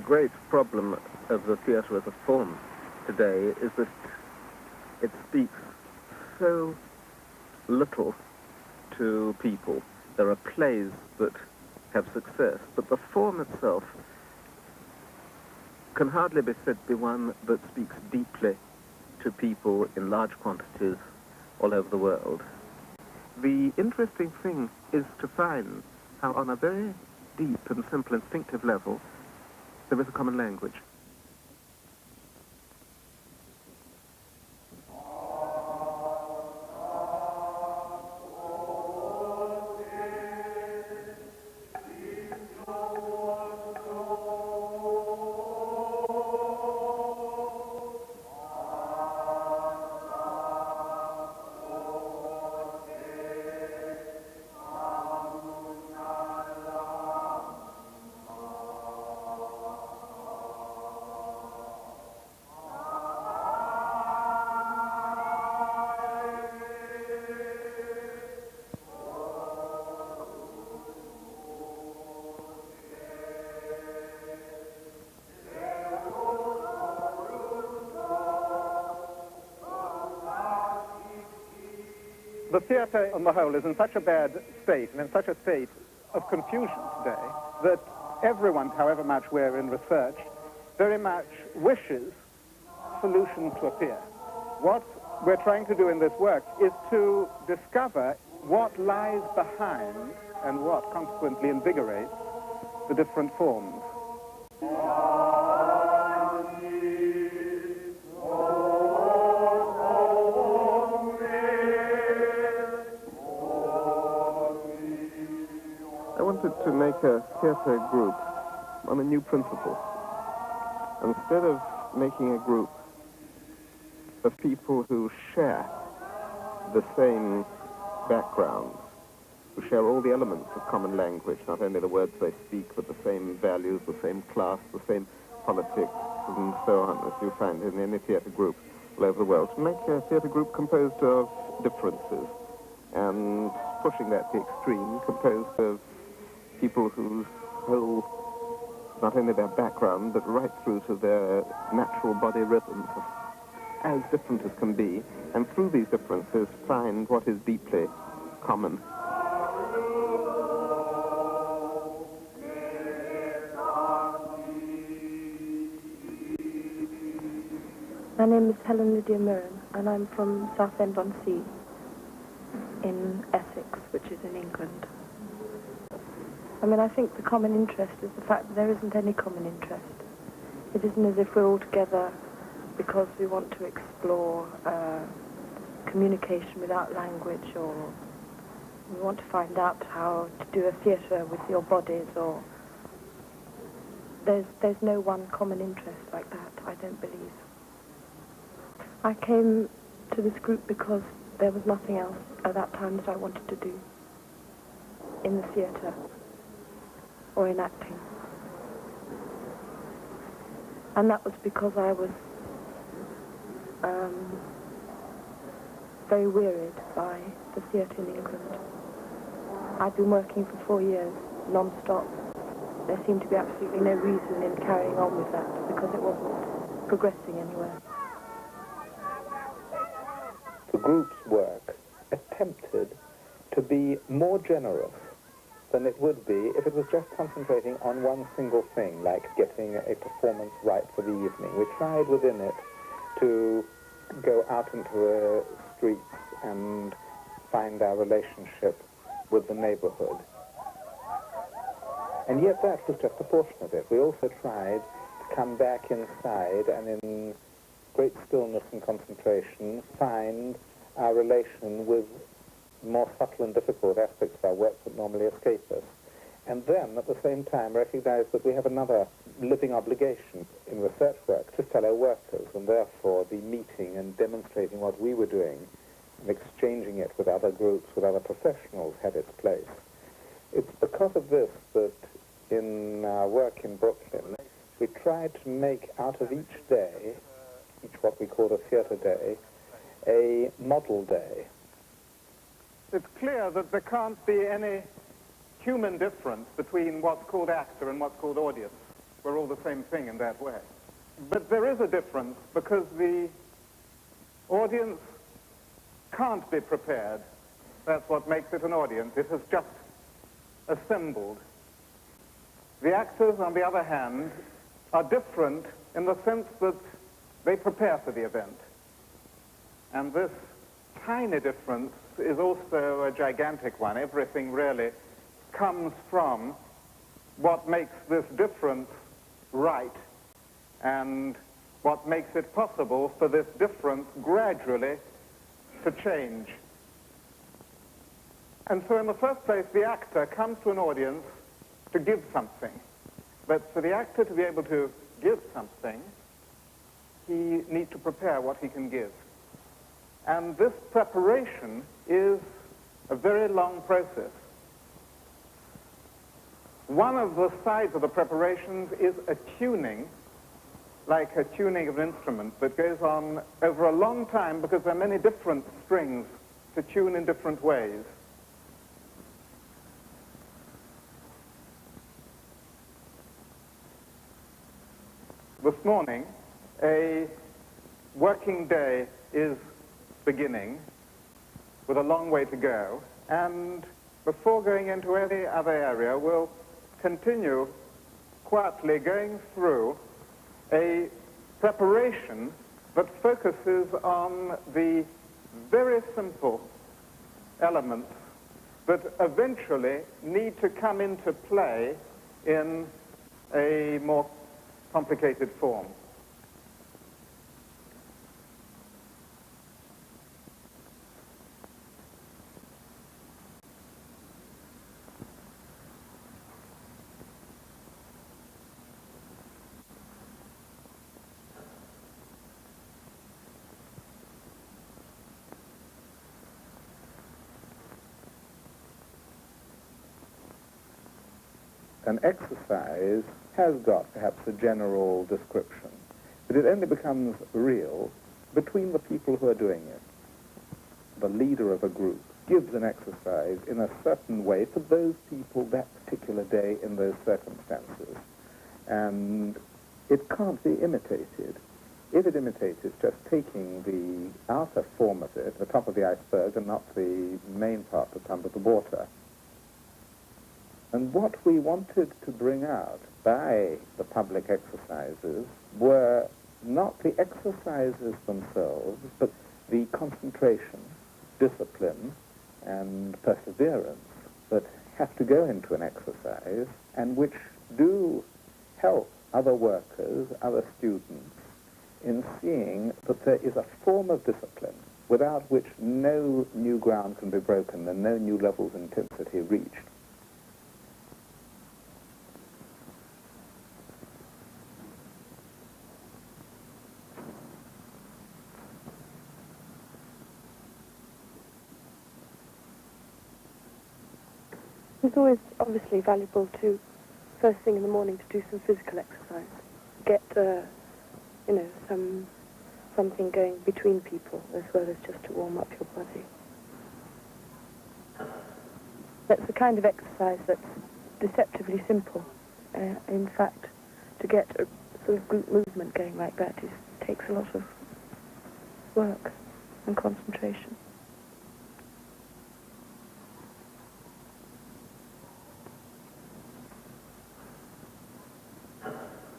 great problem of the theatre as a form today is that it speaks so little to people. There are plays that have success, but the form itself can hardly be said to be one that speaks deeply to people in large quantities all over the world. The interesting thing is to find how on a very deep and simple instinctive level there is a common language. The theatre on the whole is in such a bad state and in such a state of confusion today that everyone, however much we're in research, very much wishes solutions to appear. What we're trying to do in this work is to discover what lies behind and what consequently invigorates the different forms. To make a theatre group on a new principle. Instead of making a group of people who share the same background, who share all the elements of common language, not only the words they speak, but the same values, the same class, the same politics, and so on, as you find in any theatre group all over the world, to make a theatre group composed of differences, and pushing that to the extreme, composed of people whose whole, not only their background, but right through to their natural body rhythms are as different as can be, and through these differences find what is deeply common. My name is Helen Lydia Mirren, and I'm from Southend-on-Sea in Essex, which is in England. I mean, I think the common interest is the fact that there isn't any common interest. It isn't as if we're all together because we want to explore communication without language, or we want to find out how to do a theatre with your bodies, or there's no one common interest like that, I don't believe. I came to this group because there was nothing else at that time that I wanted to do in the theatre or in acting. And that was because I was very wearied by the theatre in England. I'd been working for 4 years, non-stop. There seemed to be absolutely no reason in carrying on with that because it wasn't progressing anywhere. The group's work attempted to be more generous than it would be if it was just concentrating on one single thing, like getting a performance right for the evening. We tried within it to go out into the streets and find our relationship with the neighborhood. And yet that was just a portion of it. We also tried to come back inside and in great stillness and concentration find our relation with more subtle and difficult aspects of our work that normally escape us. And then, at the same time, recognize that we have another living obligation in research work to fellow workers, and therefore the meeting and demonstrating what we were doing and exchanging it with other groups, with other professionals, had its place. It's because of this that in our work in Brooklyn, we tried to make out of each day, each what we call a theatre day, a model day. It's clear that there can't be any human difference between what's called actor and what's called audience. we're all the same thing in that way. But there is a difference because the audience can't be prepared. That's what makes it an audience. It has just assembled. The actors, on the other hand, are different in the sense that they prepare for the event. And this tiny difference is also a gigantic one. Everything really comes from what makes this difference right and what makes it possible for this difference gradually to change. And so in the first place, the actor comes to an audience to give something. But for the actor to be able to give something, he needs to prepare what he can give. And this preparation is a very long process. One of the sides of the preparations is a tuning, like a tuning of an instrument that goes on over a long time because there are many different strings to tune in different ways. This morning, a working day is beginning with a long way to go, and before going into any other area, we'll continue quietly going through a preparation that focuses on the very simple elements that eventually need to come into play in a more complicated form. An exercise has got perhaps a general description, but it only becomes real between the people who are doing it. The leader of a group gives an exercise in a certain way to those people that particular day in those circumstances, and it can't be imitated. If it imitates, it's just taking the outer form of it, the top of the iceberg, and not the main part that's under the water. And what we wanted to bring out by the public exercises were not the exercises themselves, but the concentration, discipline, and perseverance that have to go into an exercise and which do help other workers, other students, in seeing that there is a form of discipline without which no new ground can be broken and no new levels of intensity reached. It's always obviously valuable to, first thing in the morning, to do some physical exercise. Get, something going between people as well as just to warm up your body. That's the kind of exercise that's deceptively simple. In fact, to get a sort of group movement going like that takes a lot of work and concentration.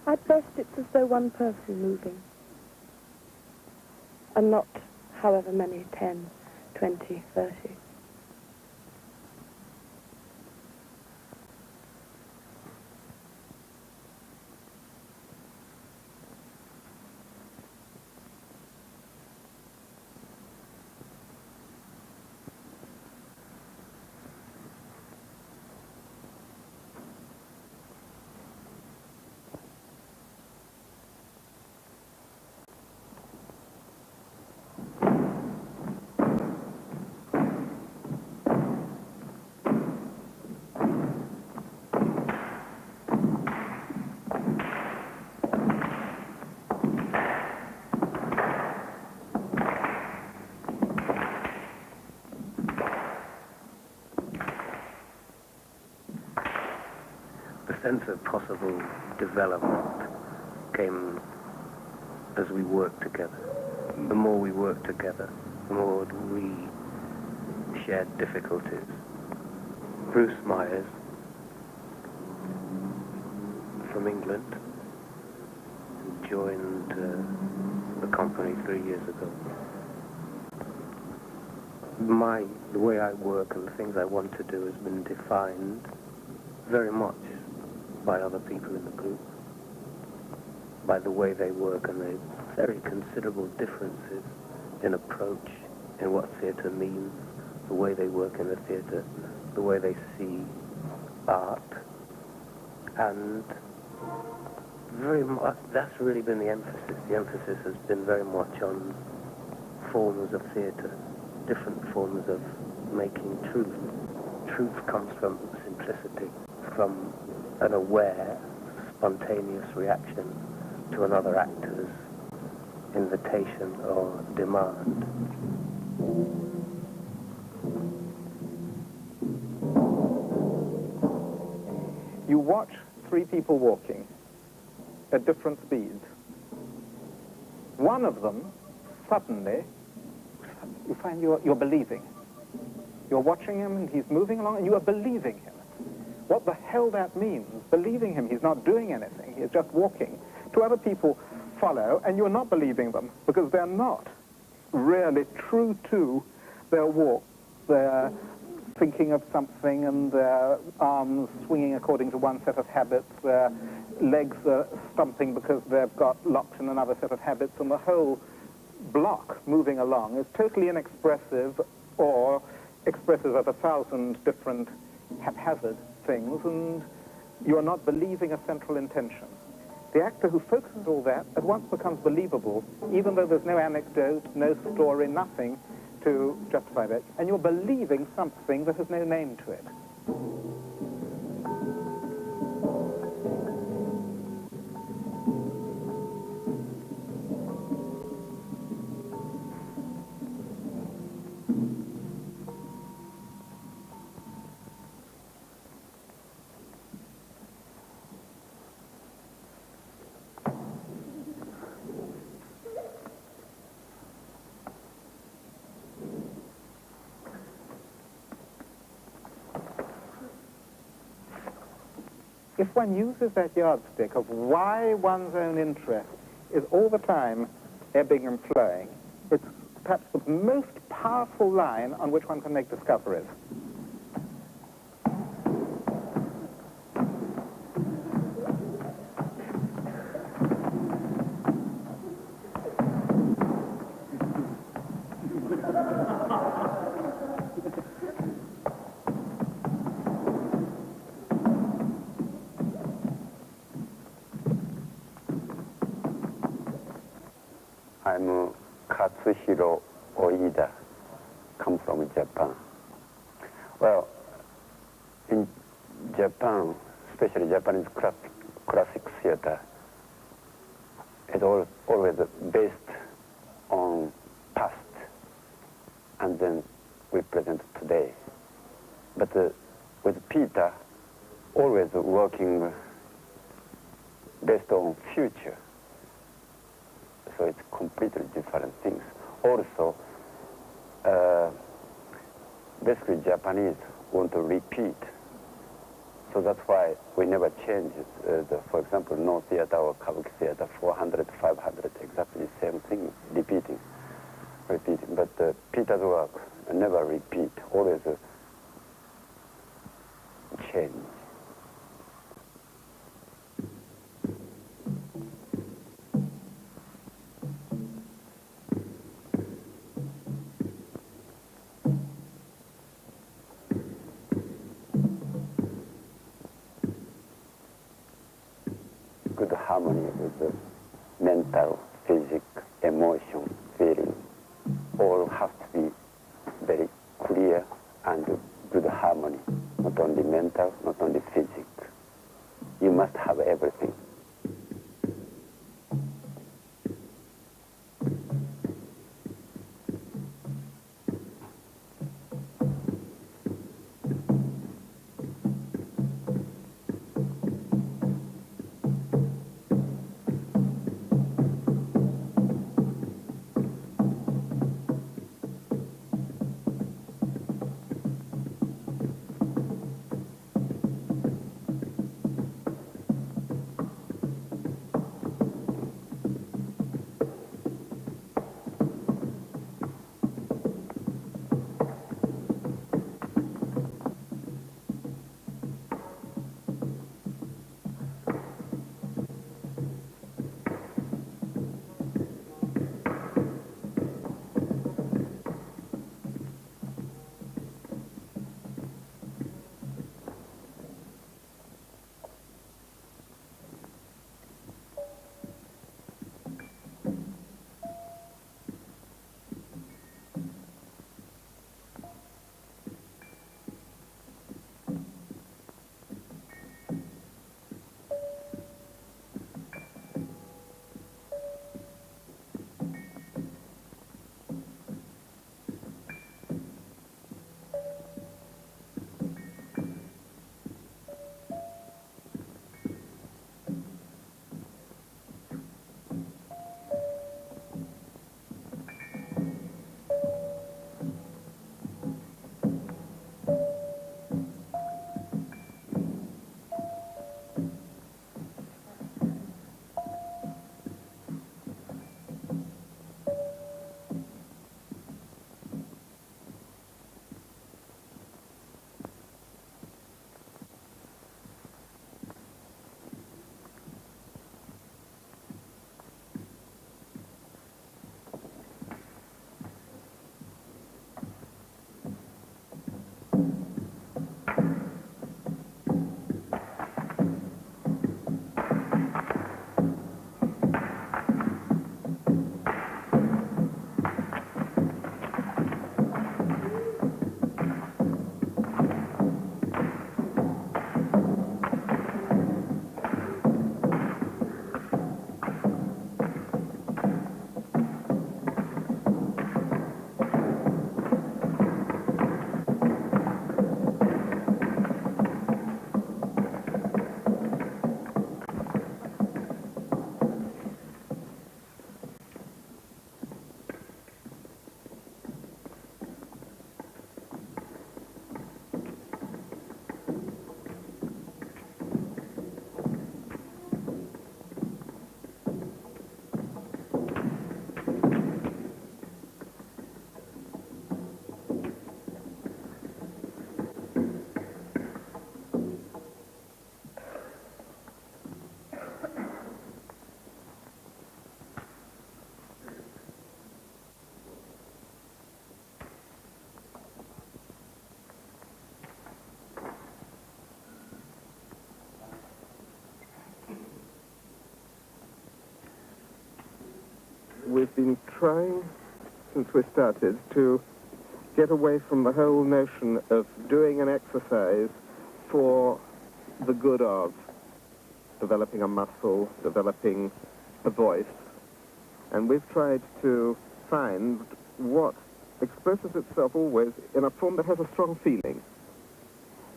At best, it's as though one person moving, and not however many, 10, 20, 30. sense of possible development came as we worked together. The more we worked together, the more we shared difficulties. Bruce Myers from England joined the company 3 years ago. The way I work and the things I want to do has been defined very much by other people in the group, by the way they work, and the very considerable differences in approach, in what theatre means, the way they work in the theatre, the way they see art, and very much, that's really been the emphasis. The emphasis has been very much on forms of theatre, different forms of making truth. Truth comes from simplicity, from an aware, spontaneous reaction to another actor's invitation or demand. You watch three people walking at different speeds. One of them, suddenly, you find you're believing. You're watching him and he's moving along and you are believing him. What the hell that means, believing him, he's not doing anything, he's just walking. Two other people follow and you're not believing them because they're not really true to their walk. They're thinking of something and their arms swinging according to one set of habits, their legs are stumping because they've got locked in another set of habits, and the whole block moving along is totally inexpressive or expressive of 1,000 different haphazard things, and you are not believing a central intention. The actor who focuses all that at once becomes believable, even though there's no anecdote, no story, nothing to justify that, and you're believing something that has no name to it. If one uses that yardstick of why one's own interest is all the time ebbing and flowing, it's perhaps the most powerful line on which one can make discoveries. I'm Katsuhiro Oida, come from Japan. Well, in Japan, especially Japanese classic theater, it's always based on past and then we present today. But with Peter, always working based on future. So it's completely different things. Also, basically Japanese want to repeat. So that's why we never change for example, no theater or kabuki theater, 400, 500, exactly the same thing, repeating. But Peter's work never repeat, always change. Good harmony with the mental, physical, emotion, feeling, all have to be very clear and good harmony, not only mental, not only we've been trying, since we started, to get away from the whole notion of doing an exercise for the good of developing a muscle, developing a voice. And we've tried to find what expresses itself always in a form that has a strong feeling.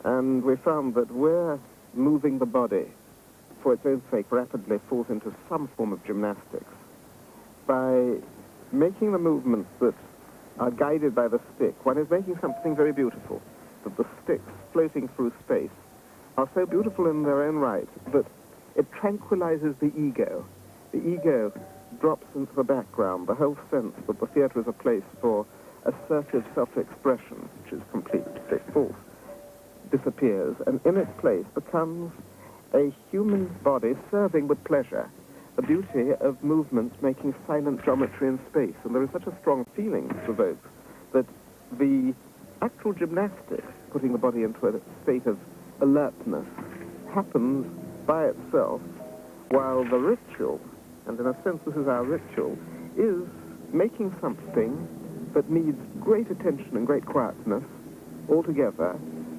And we found that where moving the body for its own sake rapidly falls into some form of gymnastics, by making the movements that are guided by the stick, one is making something very beautiful, that the sticks floating through space are so beautiful in their own right that it tranquilizes the ego. The ego drops into the background. The whole sense that the theatre is a place for assertive self-expression, which is completely false, disappears, and in its place becomes a human body serving with pleasure the beauty of movements making silent geometry in space. And there is such a strong feeling provoked that the actual gymnastics, putting the body into a state of alertness, happens by itself, while the ritual, and in a sense this is our ritual, is making something that needs great attention and great quietness altogether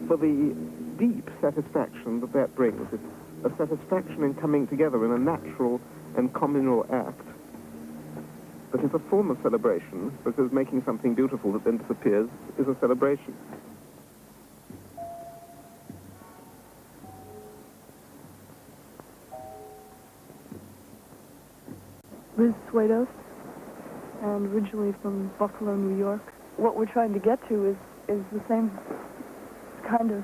for the deep satisfaction that that brings. It's a satisfaction in coming together in a natural and communal act. But it's a form of celebration, because making something beautiful that then disappears is a celebration. Liz Swados, and originally from Buffalo, New York. What we're trying to get to is the same kind of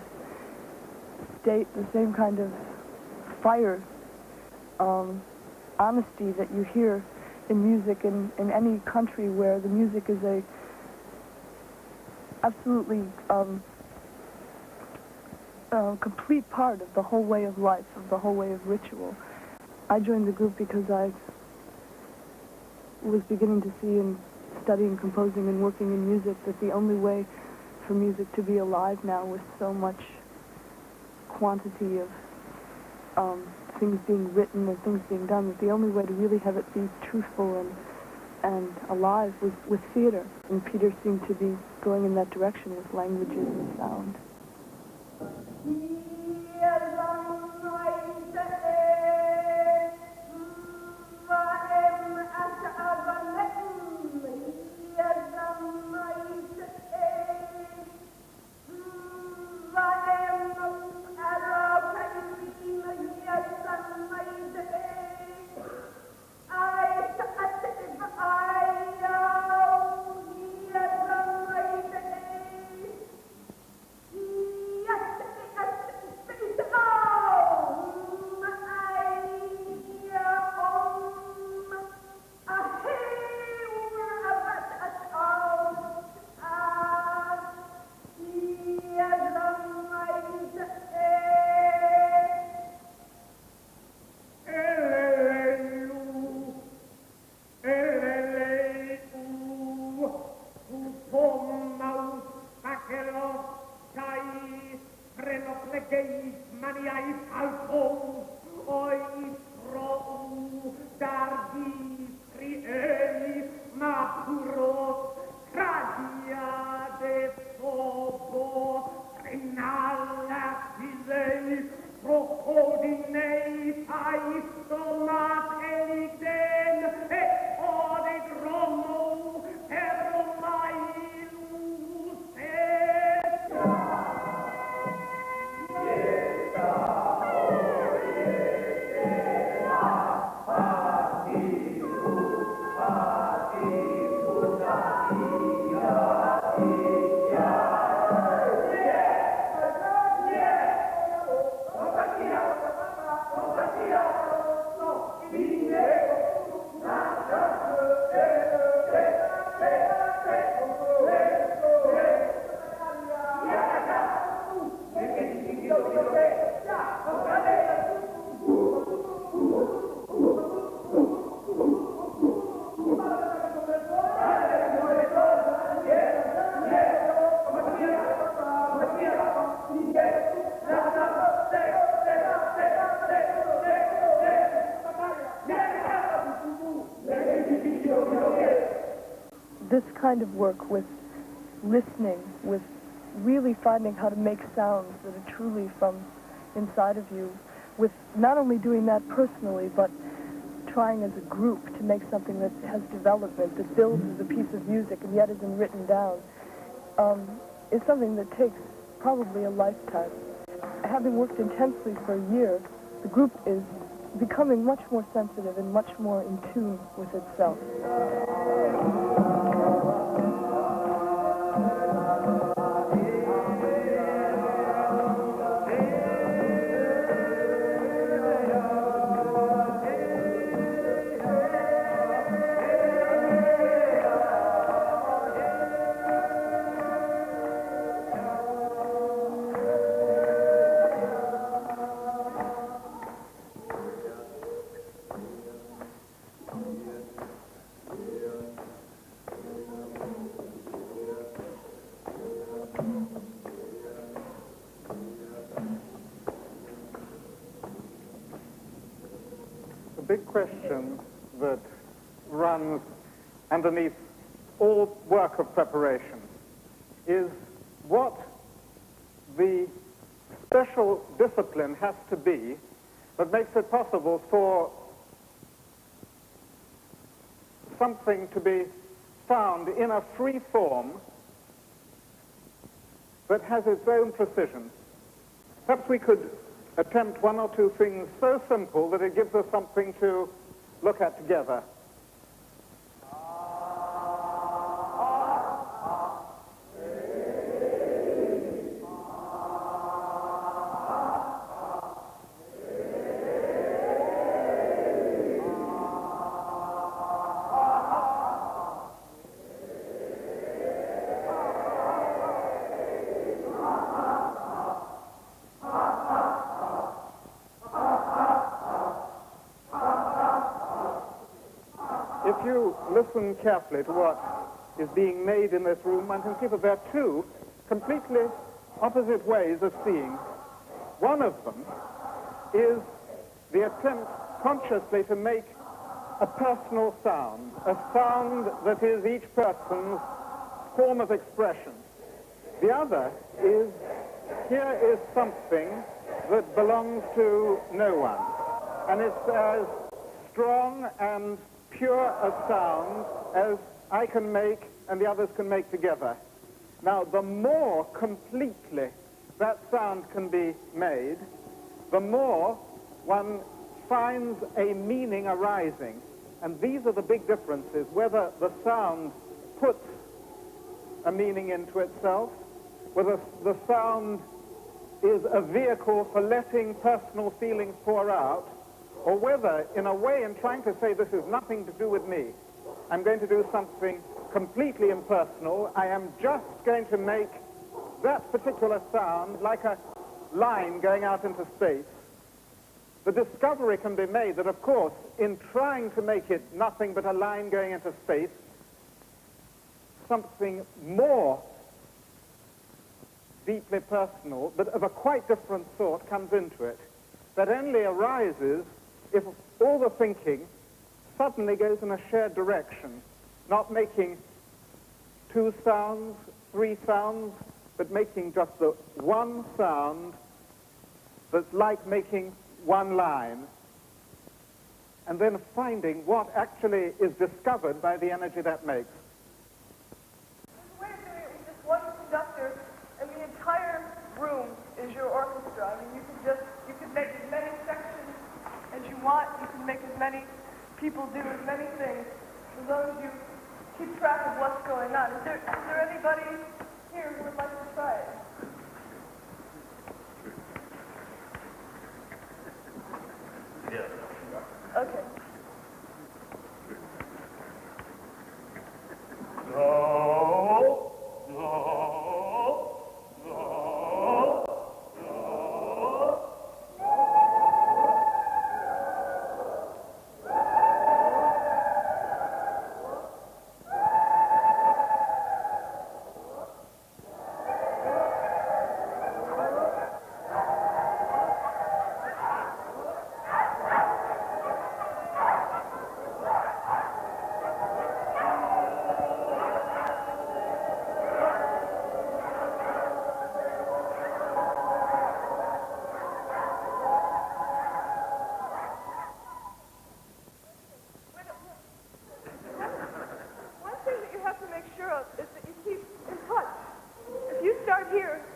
state, the same kind of fire, honesty that you hear in music in any country where the music is a absolutely complete part of the whole way of life, of the whole way of ritual. I joined the group because I was beginning to see in studying, composing, and working in music that the only way for music to be alive now with so much quantity of things being written and things being done, that the only way to really have it be truthful and alive was with theater. And Peter seemed to be going in that direction with languages and sound. kind of work with listening, with really finding how to make sounds that are truly from inside of you, with not only doing that personally, but trying as a group to make something that has development, that builds as a piece of music and yet isn't written down, is something that takes probably a lifetime. Having worked intensely for a year, the group is becoming much more sensitive and much more in tune with itself. Big question that runs underneath all work of preparation is what the special discipline has to be that makes it possible for something to be found in a free form that has its own precision. Perhaps we could attempt one or two things so simple that it gives us something to look at together. If you listen carefully to what is being made in this room, one can see that there are two completely opposite ways of seeing. One of them is the attempt consciously to make a personal sound, a sound that is each person's form of expression. The other is, here is something that belongs to no one, and it's as strong and pure a sound as I can make and the others can make together. Now, the more completely that sound can be made, the more one finds a meaning arising. And these are the big differences, whether the sound puts a meaning into itself, whether the sound is a vehicle for letting personal feelings pour out, or whether, in a way, in trying to say this is nothing to do with me, I'm going to do something completely impersonal. I am just going to make that particular sound like a line going out into space. The discovery can be made that, of course, in trying to make it nothing but a line going into space, something more deeply personal, but of a quite different sort, comes into it, that only arises if all the thinking suddenly goes in a shared direction, not making two sounds, three sounds, but making just the one sound that's like making one line, and then finding what actually is discovered by the energy that makes. There's a way of doing it with just one conductor, and the entire room is your orchestra. I mean, you could make as many sections as you want. You can make as many people do as many things, as long as you keep track of what's going on. Is there anybody here who would like to try it? Yeah. Okay.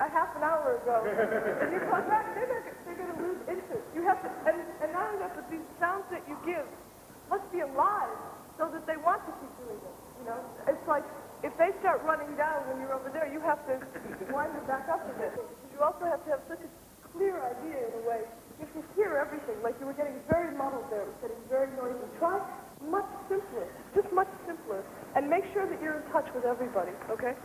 half an hour ago. And you come back, they're going to lose interest. You have to, and not only that, but these sounds that you give must be alive so that they want to keep doing it. You know, it's like if they start running down when you're over there, you have to wind it back up a bit. You also have to have such a clear idea in a way. You have to hear everything. Like you were getting very muddled there. It was getting very noisy. Try much simpler, just much simpler, and make sure that you're in touch with everybody. Okay?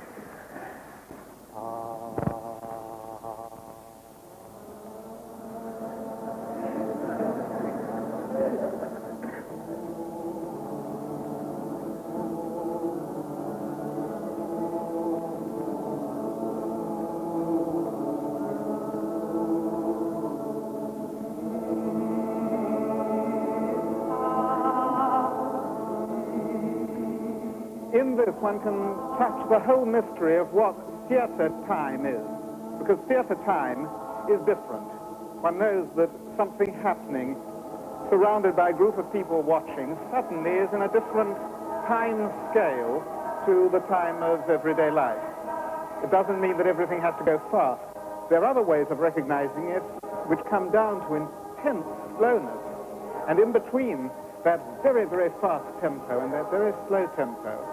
In this, one can touch the whole mystery of what theatre time is, because theatre time is different. One knows that something happening, surrounded by a group of people watching, suddenly is in a different time scale to the time of everyday life. It doesn't mean that everything has to go fast. There are other ways of recognizing it which come down to intense slowness. And in between that very, very fast tempo and that very slow tempo,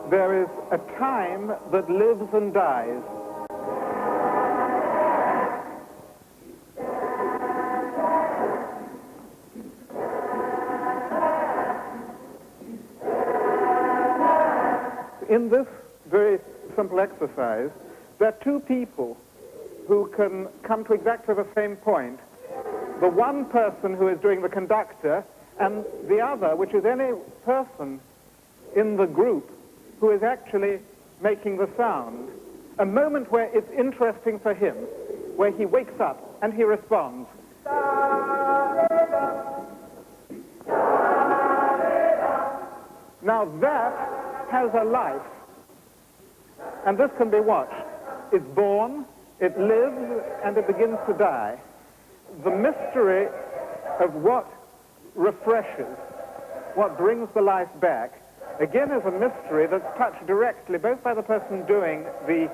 there is a time that lives and dies. In this very simple exercise, there are two people who can come to exactly the same point. The one person who is doing the conductor, and the other, which is any person in the group who is actually making the sound. A moment where it's interesting for him, where he wakes up and he responds. Now that has a life, and this can be watched. It's born, it lives, and it begins to die. The mystery of what refreshes, what brings the life back, again is a mystery that's touched directly both by the person doing the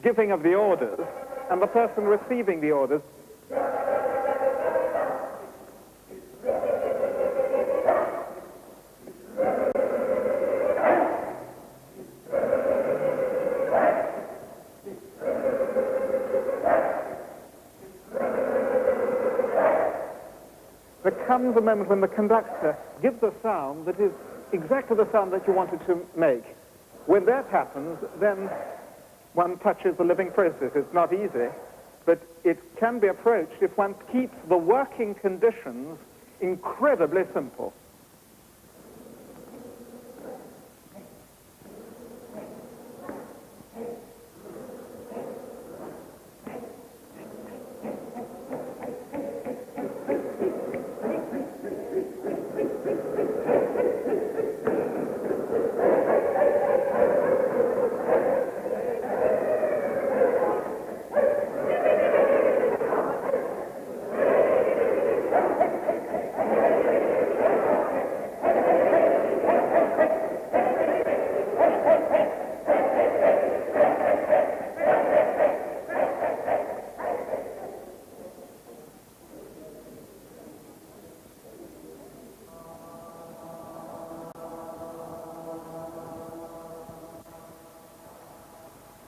giving of the orders and the person receiving the orders. There comes a moment when the conductor gives a sound that is exactly the sound that you wanted to make. When that happens, then one touches the living process. It's not easy, but it can be approached if one keeps the working conditions incredibly simple.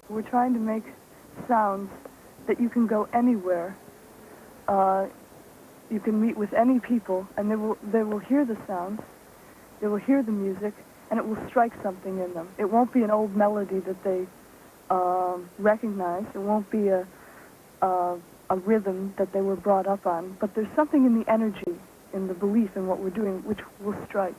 We're trying to make sounds that you can go anywhere. You can meet with any people, and they will hear the sounds, they will hear the music, and it will strike something in them. It won't be an old melody that they recognize. It won't be a rhythm that they were brought up on. But there's something in the energy, in the belief in what we're doing, which will strike.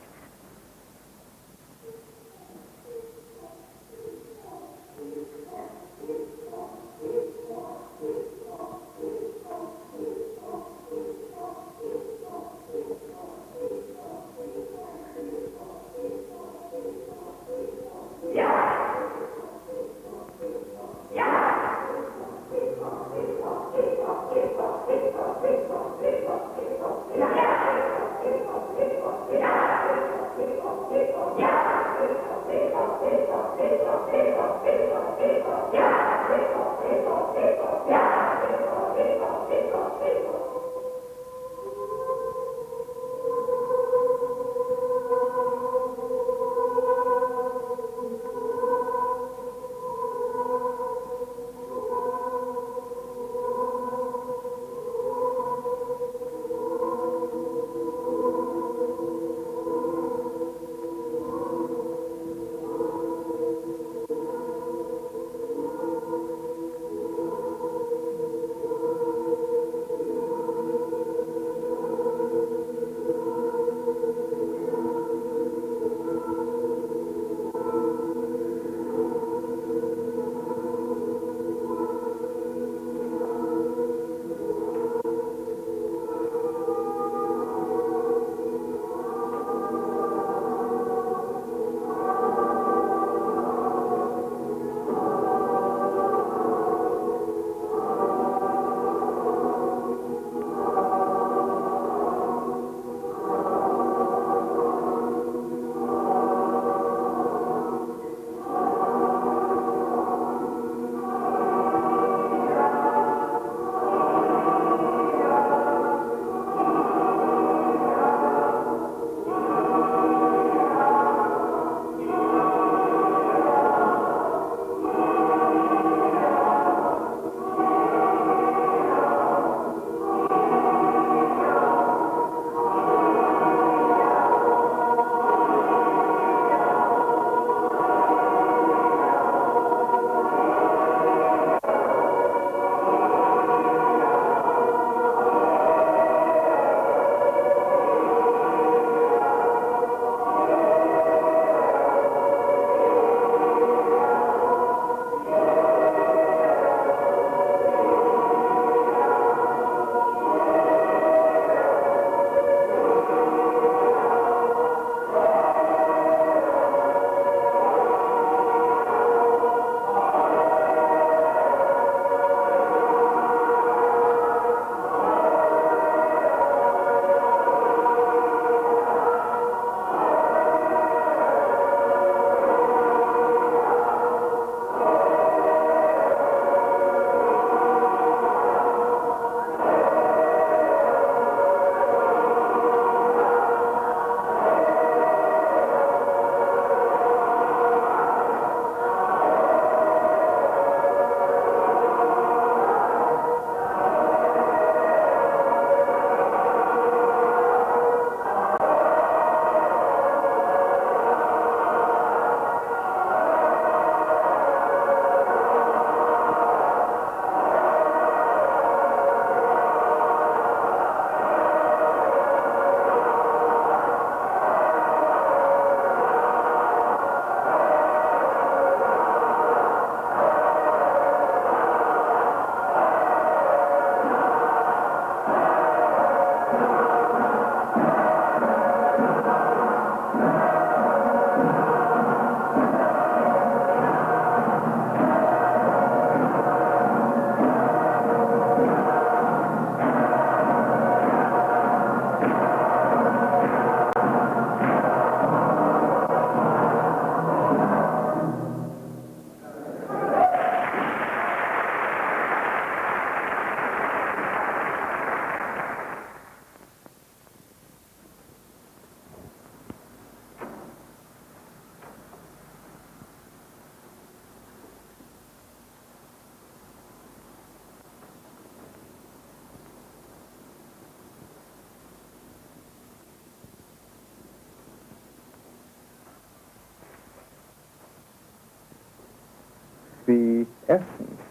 the essence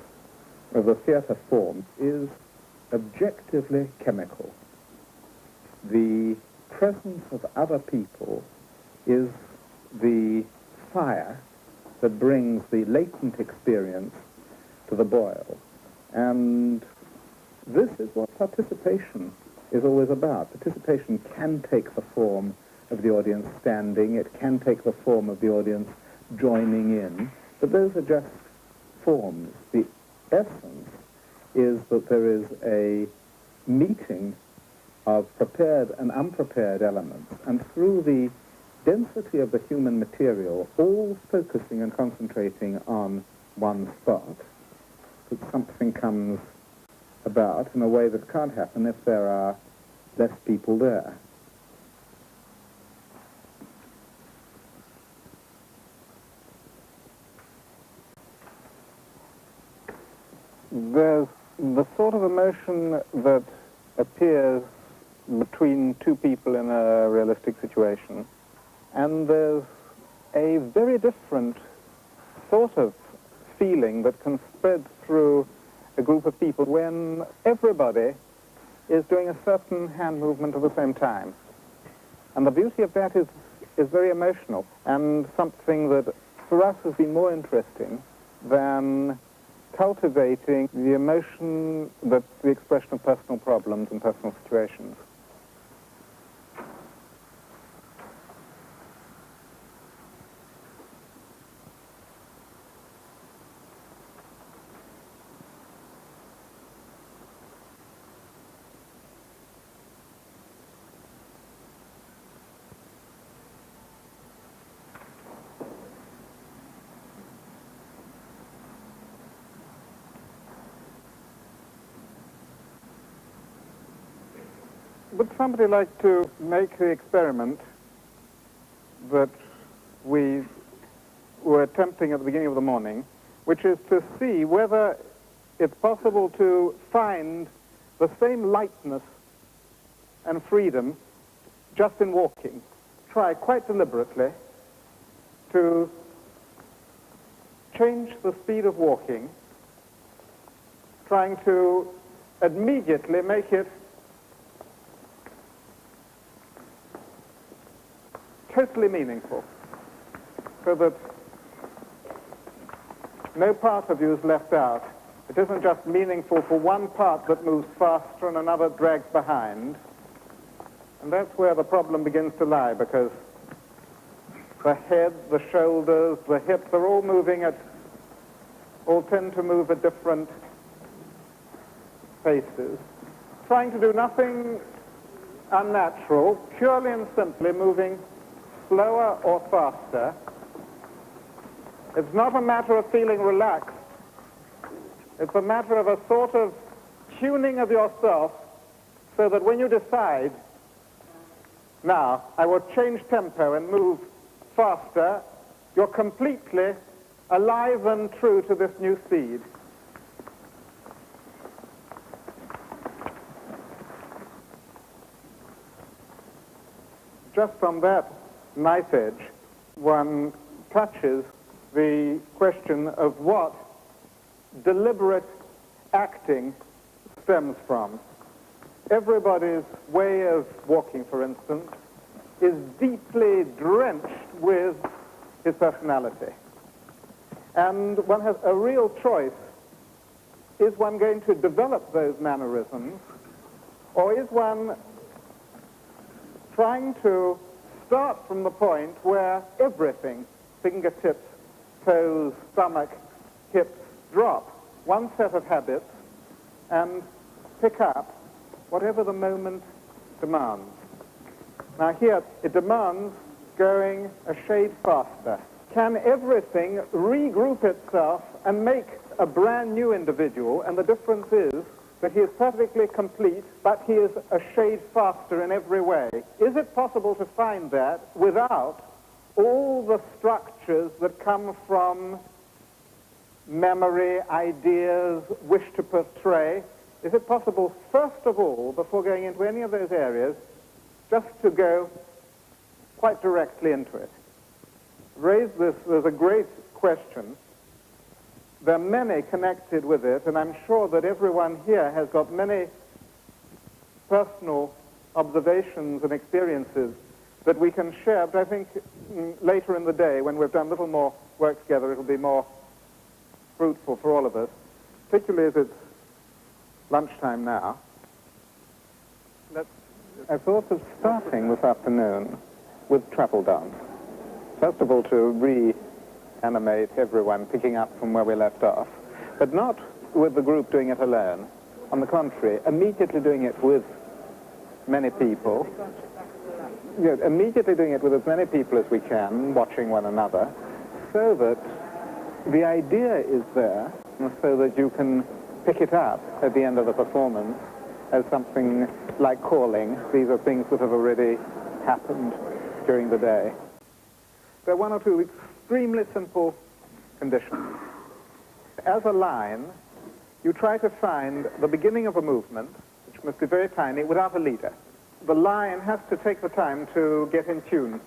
of the theatre form is objectively chemical. The presence of other people is the fire that brings the latent experience to the boil. And this is what participation is always about. Participation can take the form of the audience standing, it can take the form of the audience joining in, but those are just forms. The essence is that there is a meeting of prepared and unprepared elements, and through the density of the human material, all focusing and concentrating on one spot, that something comes about in a way that can't happen if there are less people there. There's the sort of emotion that appears between two people in a realistic situation, and there's a very different sort of feeling that can spread through a group of people when everybody is doing a certain hand movement at the same time. And the beauty of that is very emotional, and something that for us has been more interesting than cultivating the emotion that's the expression of personal problems and personal situations. Would somebody like to make the experiment that we were attempting at the beginning of the morning, which is to see whether it's possible to find the same lightness and freedom just in walking? Try quite deliberately to change the speed of walking, trying to immediately make it totally meaningful, so that no part of you is left out. It isn't just meaningful for one part that moves faster and another drags behind. And that's where the problem begins to lie, because the head, the shoulders, the hips are all tend to move at different paces, trying to do nothing unnatural, purely and simply moving slower or faster. It's not a matter of feeling relaxed. It's a matter of a sort of tuning of yourself so that when you decide, now, I will change tempo and move faster, you're completely alive and true to this new speed. Just from that knife edge, one touches the question of what deliberate acting stems from. Everybody's way of walking, for instance, is deeply drenched with his personality. And one has a real choice. Is one going to develop those mannerisms, or is one trying to start from the point where everything, fingertips, toes, stomach, hips, drop one set of habits and pick up whatever the moment demands. Now here, it demands going a shade faster. Can everything regroup itself and make a brand new individual? And the difference is that he is perfectly complete, but he is a shade faster in every way. Is it possible to find that without all the structures that come from memory, ideas, wish to portray? Is it possible, first of all, before going into any of those areas, just to go quite directly into it? Raise this as a great question, there are many connected with it, and I'm sure that everyone here has got many personal observations and experiences that we can share, but I think later in the day, when we've done a little more work together, it'll be more fruitful for all of us, particularly as it's lunchtime now. I thought of starting this afternoon with treble dance. First of all, to reanimate everyone, picking up from where we left off, but not with the group doing it alone. On the contrary, immediately doing it with many people. Yeah, immediately doing it with as many people as we can, watching one another, so that the idea is there, so that you can pick it up at the end of the performance as something like calling. These are things that have already happened during the day. There are one or two extremely simple conditions. As a line, you try to find the beginning of a movement, which must be very tiny, without a leader. The line has to take the time to get in tune.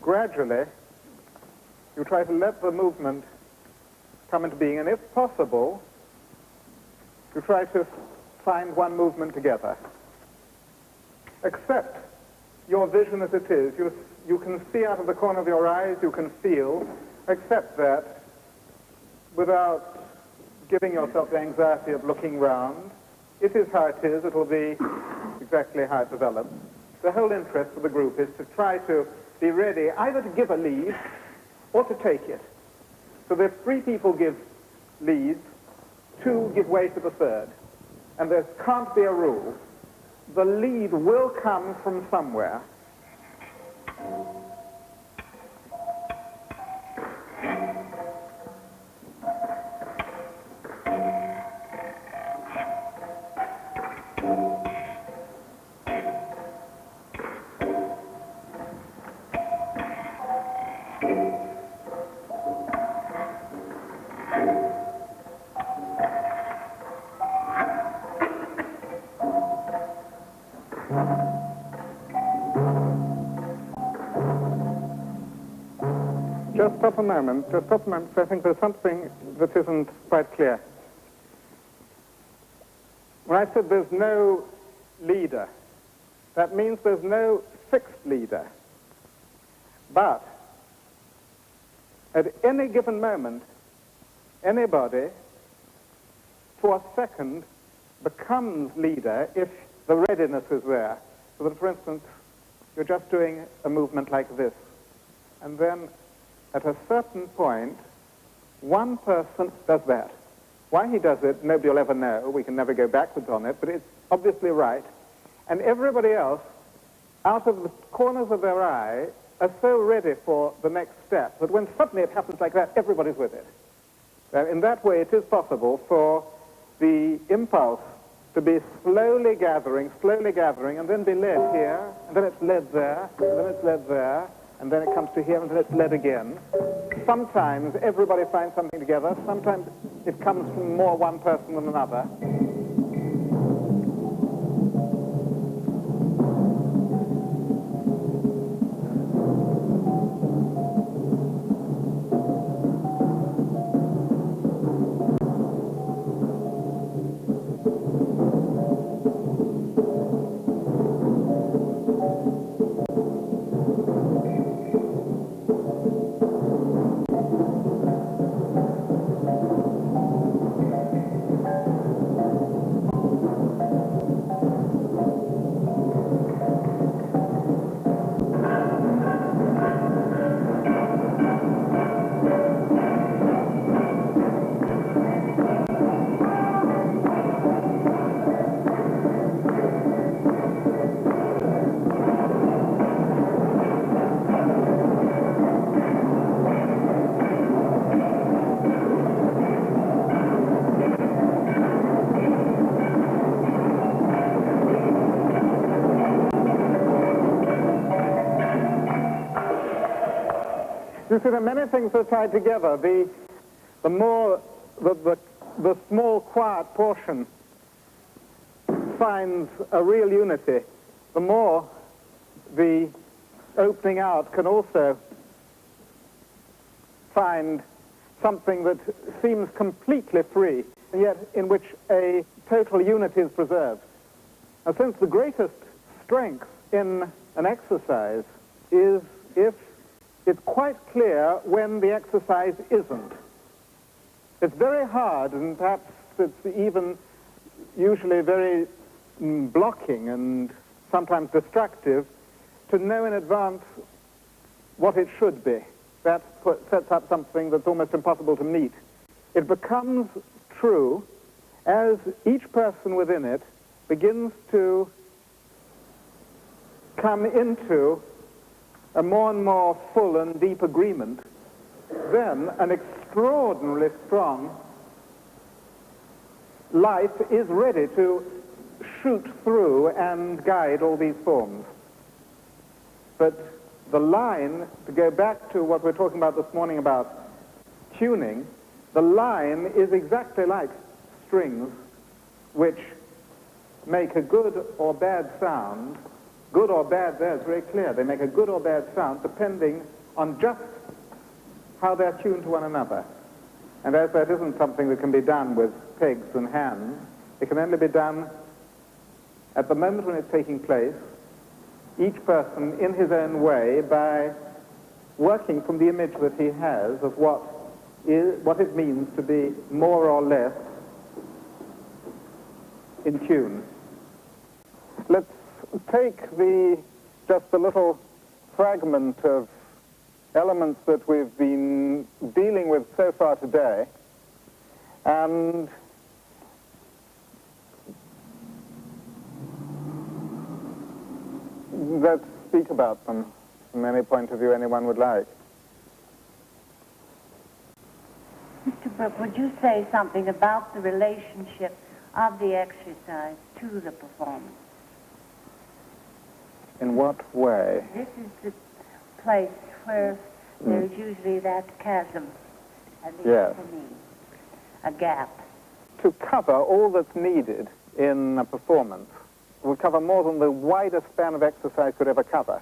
Gradually, you try to let the movement come into being, and if possible, you try to find one movement together. Accept your vision as it is. You can see out of the corner of your eyes, you can feel. Accept that without giving yourself the anxiety of looking round. It is how it is. It will be exactly how it develops. The whole interest of the group is to try to be ready either to give a lead or to take it. So that if 3 people give leads, 2 give way to the third. And there can't be a rule. The lead will come from somewhere. Just stop a moment, because I think there's something that isn't quite clear. When I said there's no leader, that means there's no fixed leader. But at any given moment, anybody, for a second, becomes leader if the readiness is there. So that, for instance, you're just doing a movement like this, and then at a certain point, one person does that. Why he does it, nobody will ever know. We can never go backwards on it, but it's obviously right. And everybody else, out of the corners of their eye, are so ready for the next step that when suddenly it happens like that, everybody's with it. In that way, it is possible for the impulse to be slowly gathering, and then be led here, and then it's led there, and then it's led there, and then it comes to here, and then it's led again. Sometimes everybody finds something together. Sometimes it comes from more one person than another. You see, there are many things that are tied together. The more the small, quiet portion finds a real unity, the more the opening out can also find something that seems completely free, yet in which a total unity is preserved. And since the greatest strength in an exercise is if it's quite clear when the exercise isn't. It's very hard, and perhaps it's even usually very blocking and sometimes destructive, to know in advance what it should be. That sets up something that's almost impossible to meet. It becomes true as each person within it begins to come into a more and more full and deep agreement. Then an extraordinarily strong life is ready to shoot through and guide all these forms. But the line, to go back to what we're talking about this morning about tuning, the line is exactly like strings which make a good or bad sound. Good or bad there is very clear. They make a good or bad sound depending on just how they're tuned to one another. And as that isn't something that can be done with pegs and hands, it can only be done at the moment when it's taking place, each person in his own way, by working from the image that he has of what it means to be more or less in tune. Let's take just a little fragment of elements that we've been dealing with so far today, and let's speak about them from any point of view anyone would like. Mr. Brooke, would you say something about the relationship of the exercise to the performance? In what way? This is the place where there's usually that chasm, at least Yes. for me, a gap. To cover all that's needed in a performance will cover more than the widest span of exercise could ever cover.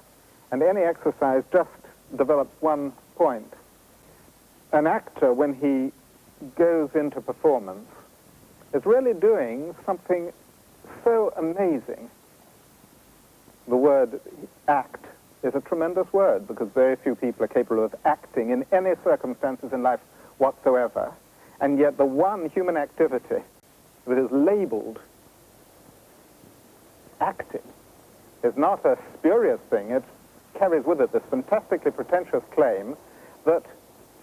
And any exercise just develops one point. An actor, when he goes into performance, is really doing something so amazing. The word act is a tremendous word, because very few people are capable of acting in any circumstances in life whatsoever. And yet the one human activity that is labeled acting is not a spurious thing. It carries with it this fantastically pretentious claim that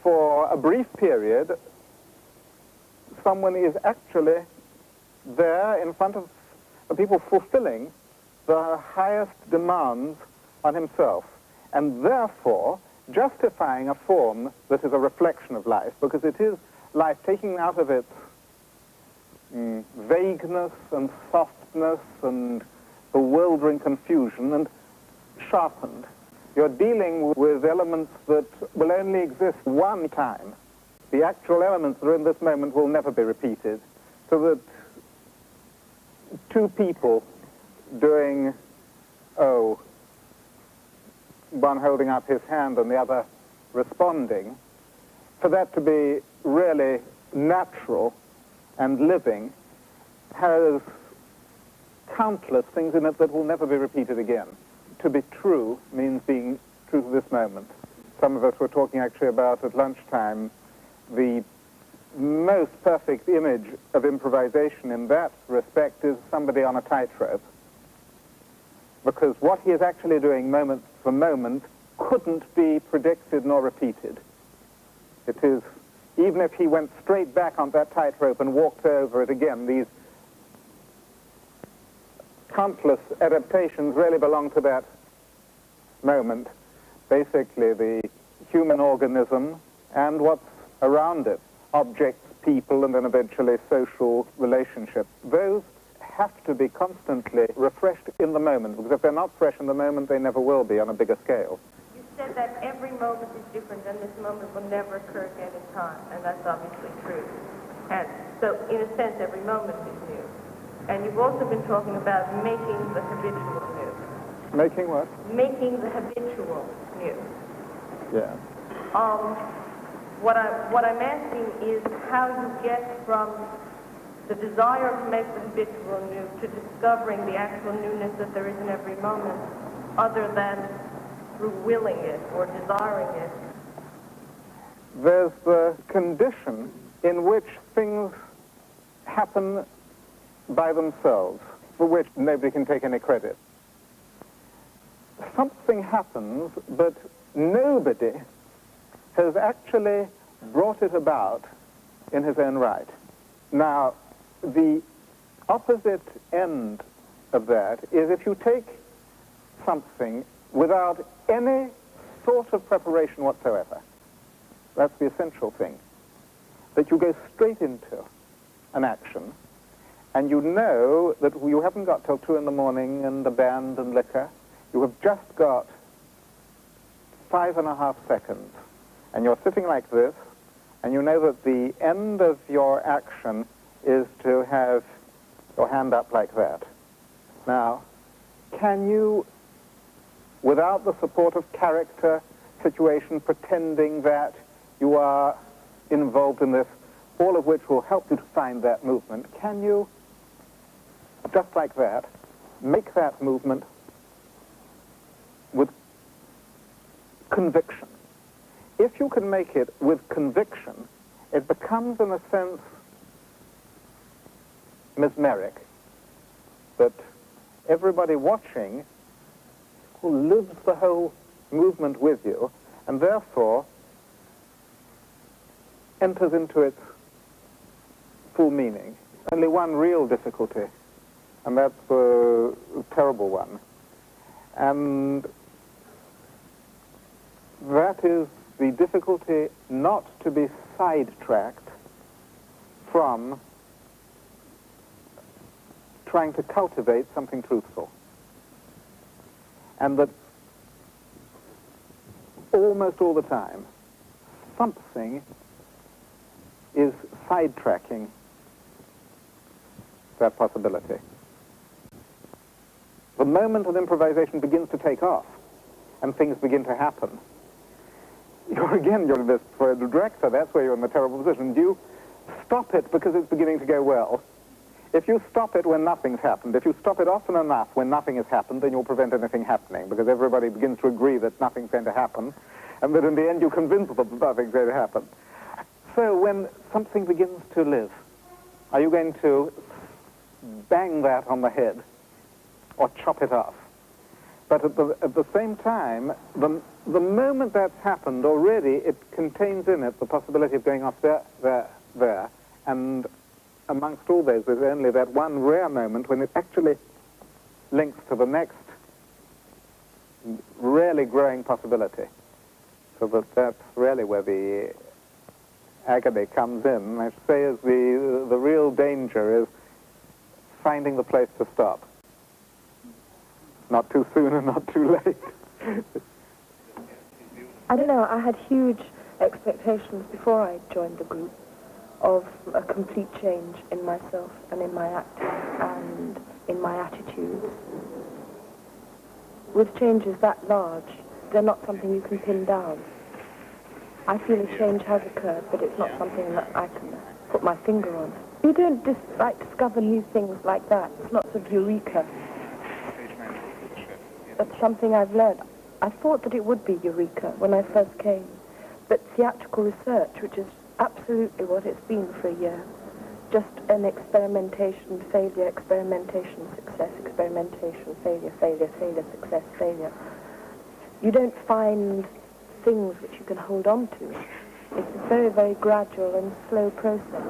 for a brief period someone is actually there in front of the people fulfilling the highest demands on himself, and therefore justifying a form that is a reflection of life, because it is life taking out of its vagueness and softness and bewildering confusion and sharpened. You're dealing with elements that will only exist one time. The actual elements that are in this moment will never be repeated, so that two people doing, one holding up his hand and the other responding, for that to be really natural and living, has countless things in it that will never be repeated again. To be true means being true to this moment. Some of us were talking actually about at lunchtime the most perfect image of improvisation in that respect is somebody on a tightrope, because what he is actually doing moment for moment couldn't be predicted nor repeated. It is, even if he went straight back on that tightrope and walked over it again, these countless adaptations really belong to that moment. Basically, the human organism and what's around it, objects, people, and then eventually social relationships. Those have to be constantly refreshed in the moment, because if they're not fresh in the moment, they never will be on a bigger scale. You said that every moment is different, and this moment will never occur again in time, and that's obviously true. And so, in a sense, every moment is new. And you've also been talking about making the habitual new. Making what? Making the habitual new. Yeah. what I'm asking is how you get from the desire to make the habitual new to discovering the actual newness that there is in every moment, other than through willing it or desiring it. There's the condition in which things happen by themselves, for which nobody can take any credit. Something happens, but nobody has actually brought it about in his own right. Now, the opposite end of that is if you take something without any sort of preparation whatsoever. That's the essential thing. That you go straight into an action, and you know that you haven't got till 2 in the morning and a band and liquor. You have just got 5.5 seconds, and you're sitting like this, and you know that the end of your action is to have your hand up like that. Now, can you, without the support of character, situation, pretending that you are involved in this, all of which will help you to find that movement, can you, just like that, make that movement with conviction? If you can make it with conviction, it becomes, in a sense, mesmeric, that everybody watching lives the whole movement with you, and therefore enters into its full meaning. Only one real difficulty, and that's a terrible one. And that is the difficulty not to be sidetracked from trying to cultivate something truthful. And that almost all the time, something is sidetracking that possibility. The moment an improvisation begins to take off and things begin to happen, you're this, for the director, that's where you're in the terrible position. Do you stop it because it's beginning to go well? If you stop it when nothing's happened, if you stop it often enough when nothing has happened, then you'll prevent anything happening, because everybody begins to agree that nothing's going to happen, and that in the end you convince them that nothing's going to happen. So when something begins to live, are you going to bang that on the head or chop it off? But at the same time, the moment that's happened already, it contains in it the possibility of going off there, and amongst all those, there's only that one rare moment when it actually links to the next rarely growing possibility. So that's really where the agony comes in. I should say is the real danger is finding the place to stop. Not too soon and not too late. I don't know, I had huge expectations before I joined the group of a complete change in myself and in my acting and in my attitudes. With changes that large, they're not something you can pin down. I feel a change has occurred, but it's not something that I can put my finger on. You don't just discover new things like that. It's not sort of eureka. That's something I've learned. I thought that it would be eureka when I first came, but theatrical research, which is absolutely what it's been for a year, just an experimentation, failure, experimentation, success, experimentation, failure, failure, failure, success, failure. You don't find things which you can hold on to. It's a very, very gradual and slow process,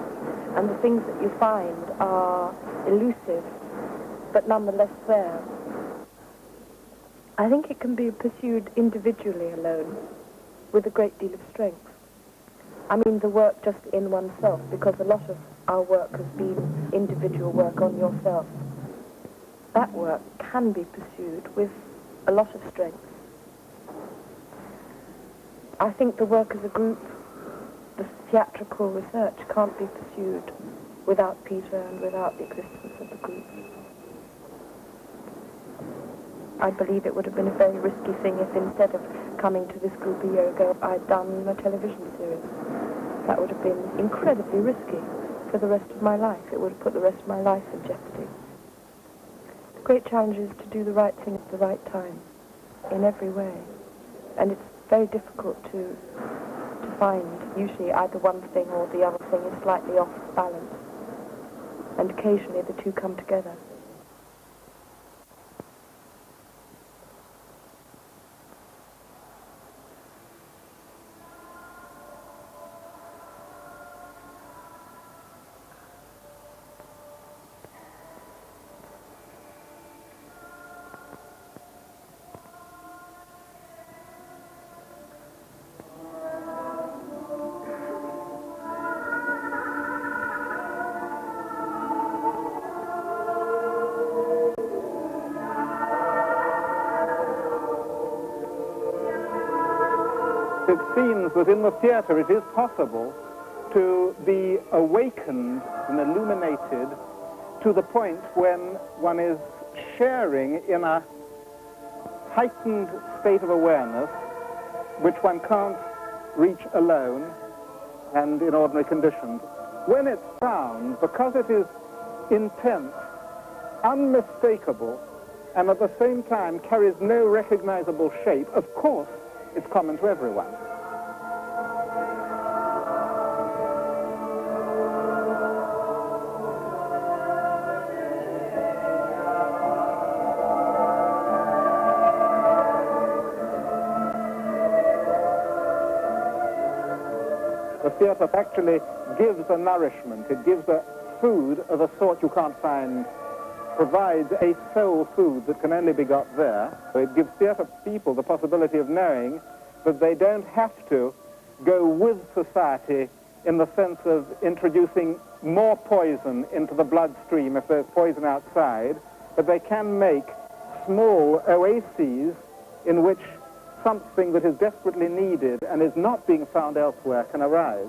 and the things that you find are elusive, but nonetheless there. I think it can be pursued individually alone, with a great deal of strength. I mean the work just in oneself, because a lot of our work has been individual work on yourself. That work can be pursued with a lot of strength. I think the work as a group, the theatrical research, can't be pursued without Peter and without the existence of the group. I believe it would have been a very risky thing if instead of coming to this group a year ago, I'd done a television series. that would have been incredibly risky for the rest of my life. It would have put the rest of my life in jeopardy. The great challenge is to do the right thing at the right time, in every way. And it's very difficult to find. Usually either one thing or the other thing is slightly off balance. And occasionally the two come together. It seems that in the theatre it is possible to be awakened and illuminated to the point when one is sharing in a heightened state of awareness which one can't reach alone and in ordinary conditions. When it's found, because it is intense, unmistakable, and at the same time carries no recognizable shape, of course it's common to everyone. The theatre actually gives a nourishment, it gives a food of a sort you can't find, provides a soul food that can only be got there. So it gives theatre people the possibility of knowing that they don't have to go with society in the sense of introducing more poison into the bloodstream if there's poison outside, but they can make small oases in which something that is desperately needed and is not being found elsewhere can arise.